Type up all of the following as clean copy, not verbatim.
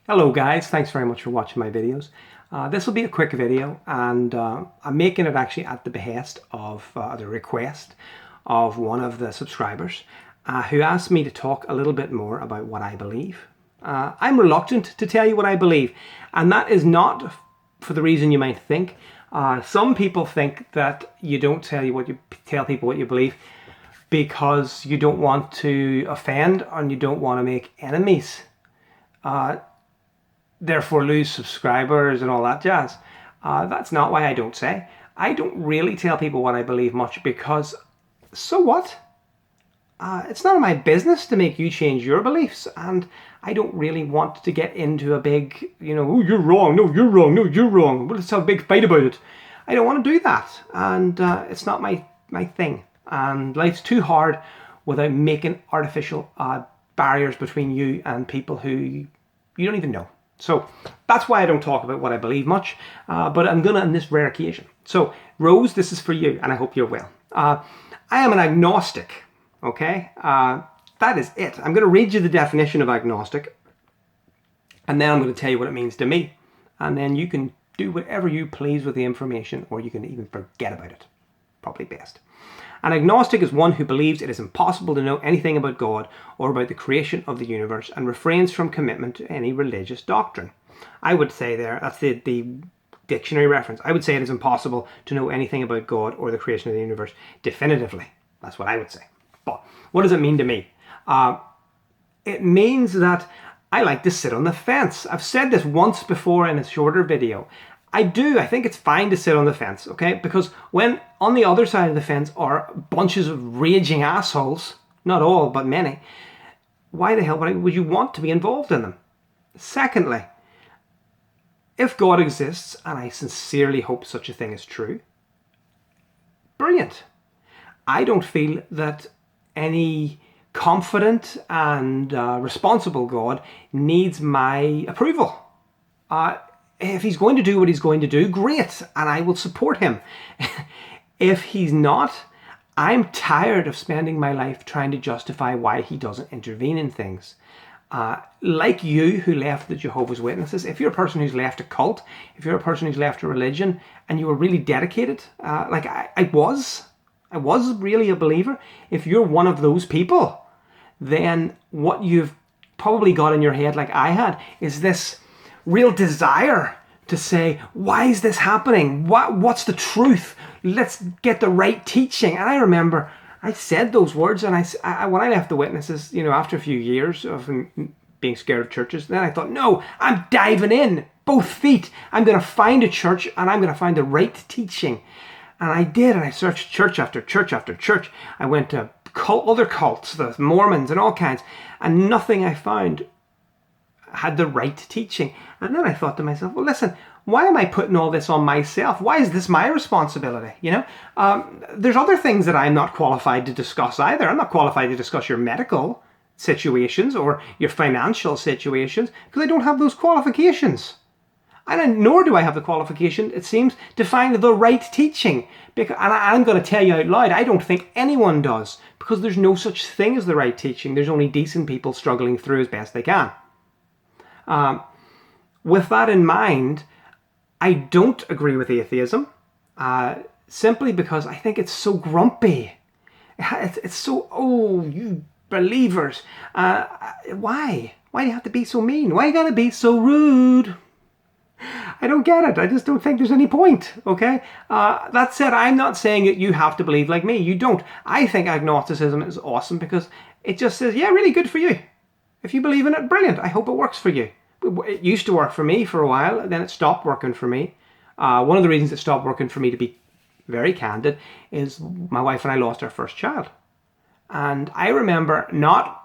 Hello guys, thanks very much for watching my videos. This will be a quick video and I'm making it actually at the behest of the request of one of the subscribers who asked me to talk a little bit more about what I believe. I'm reluctant to tell you what I believe, and that is not for the reason you might think. Some people think that you don't tell people what you believe because you don't want to offend and you don't want to make enemies. Therefore lose subscribers and all that jazz. That's not why I don't say. I don't really tell people what I believe much because, so what? It's none of my business to make you change your beliefs, and I don't really want to get into a big, oh, you're wrong, no, you're wrong, no, you're wrong. Well, let's have a big fight about it. I don't want to do that, and it's not my thing. And life's too hard without making artificial barriers between you and people who you don't even know. So that's why I don't talk about what I believe much, but I'm gonna on this rare occasion. So Rose, this is for you, and I hope you're well. I am an agnostic, okay? That is it. I'm gonna read you the definition of agnostic, and then I'm gonna tell you what it means to me, and then you can do whatever you please with the information, or you can even forget about it. Probably best. An agnostic is one who believes it is impossible to know anything about God or about the creation of the universe and refrains from commitment to any religious doctrine. I would say that's the dictionary reference. I would say it is impossible to know anything about God or the creation of the universe definitively. That's what I would say. But what does it mean to me? It means that I like to sit on the fence. I've said this once before in a shorter video. I think it's fine to sit on the fence, okay? Because when on the other side of the fence are bunches of raging assholes, not all, but many, why the hell would you want to be involved in them? Secondly, if God exists, and I sincerely hope such a thing is true, brilliant. I don't feel that any confident and responsible God needs my approval. If he's going to do what he's going to do, great, and I will support him. If he's not, I'm tired of spending my life trying to justify why he doesn't intervene in things. Like you who left the Jehovah's Witnesses, if you're a person who's left a cult, if you're a person who's left a religion, and you were really dedicated, like I was really a believer, if you're one of those people, then what you've probably got in your head, like I had, is this real desire to say, why is this happening? What's the truth? Let's get the right teaching. And I remember I said those words, and when I left the Witnesses, after a few years of being scared of churches, then I thought, no, I'm diving in, both feet. I'm going to find a church, and I'm going to find the right teaching. And I did, and I searched church after church after church. I went to other cults, the Mormons and all kinds, and nothing I found had the right teaching. And then I thought to myself, well, listen, why am I putting all this on myself? Why is this my responsibility? There's other things that I'm not qualified to discuss either. I'm not qualified to discuss your medical situations or your financial situations because I don't have those qualifications. Nor do I have the qualification, it seems, to find the right teaching. And I'm going to tell you out loud, I don't think anyone does, because there's no such thing as the right teaching. There's only decent people struggling through as best they can. With that in mind, I don't agree with atheism, simply because I think it's so grumpy. It's so, oh, you believers. Why? Why do you have to be so mean? Why you gotta be so rude? I don't get it. I just don't think there's any point, okay? That said, I'm not saying that you have to believe like me. You don't. I think agnosticism is awesome because it just says, yeah, really good for you. If you believe in it, brilliant. I hope it works for you. It used to work for me for a while, then it stopped working for me. One of the reasons it stopped working for me, to be very candid, is my wife and I lost our first child. And I remember not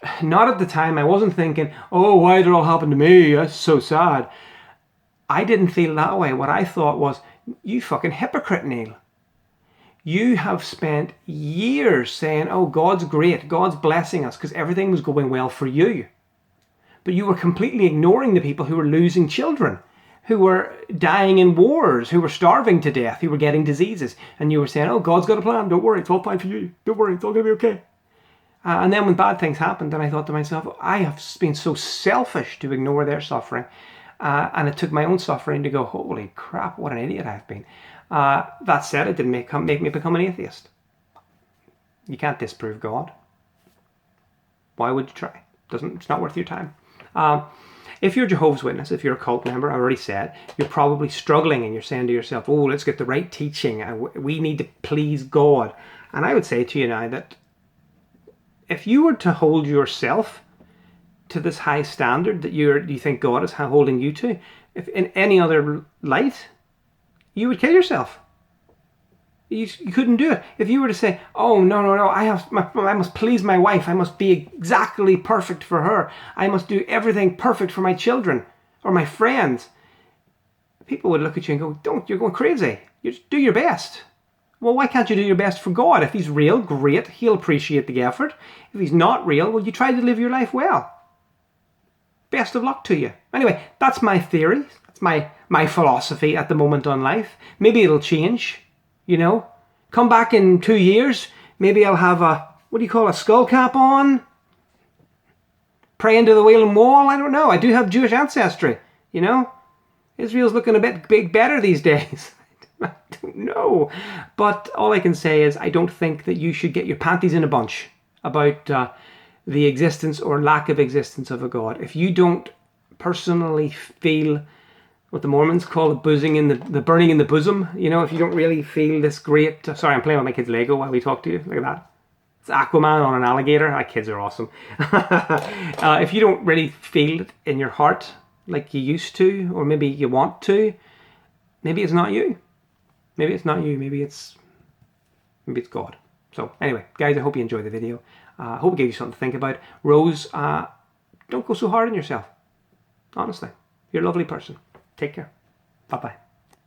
at the time, I wasn't thinking, oh, why did it all happen to me? That's so sad. I didn't feel that way. What I thought was, you fucking hypocrite, Neil. You have spent years saying, oh, God's great, God's blessing us because everything was going well for you. But you were completely ignoring the people who were losing children, who were dying in wars, who were starving to death, who were getting diseases. And you were saying, oh, God's got a plan. Don't worry, it's all fine for you. Don't worry, it's all going to be okay. And then when bad things happened, then I thought to myself, I have been so selfish to ignore their suffering. And it took my own suffering to go, holy crap, what an idiot I've been. That said, it didn't make me become an atheist. You can't disprove God. Why would you try? It's not worth your time. If you're Jehovah's Witness, if you're a cult member, I already said, you're probably struggling and you're saying to yourself, oh, let's get the right teaching. We need to please God. And I would say to you now that if you were to hold yourself to this high standard that you think God is holding you to, if in any other light, you would kill yourself. You couldn't do it. If you were to say, oh, no, I must please my wife. I must be exactly perfect for her. I must do everything perfect for my children or my friends. People would look at you and go, you're going crazy. You just do your best. Well, why can't you do your best for God? If he's real, great. He'll appreciate the effort. If he's not real, well, you try to live your life well. Best of luck to you. Anyway, that's my theory. That's my philosophy at the moment on life. Maybe it'll change. Come back in 2 years, maybe I'll have a skull cap on, pray into the Wailing Wall, I don't know. I do have Jewish ancestry, Israel's looking a bit better these days. I don't know. But all I can say is I don't think that you should get your panties in a bunch about the existence or lack of existence of a God. If you don't personally feel what the Mormons call the burning in the bosom. If you don't really feel this great... Sorry, I'm playing with my kids' Lego while we talk to you. Look at that. It's Aquaman on an alligator. My kids are awesome. If you don't really feel it in your heart like you used to, or maybe you want to, maybe it's not you. Maybe it's not you. Maybe it's God. So anyway, guys, I hope you enjoyed the video. I hope it gave you something to think about. Rose, don't go so hard on yourself. Honestly, you're a lovely person. Take care. Bye-bye.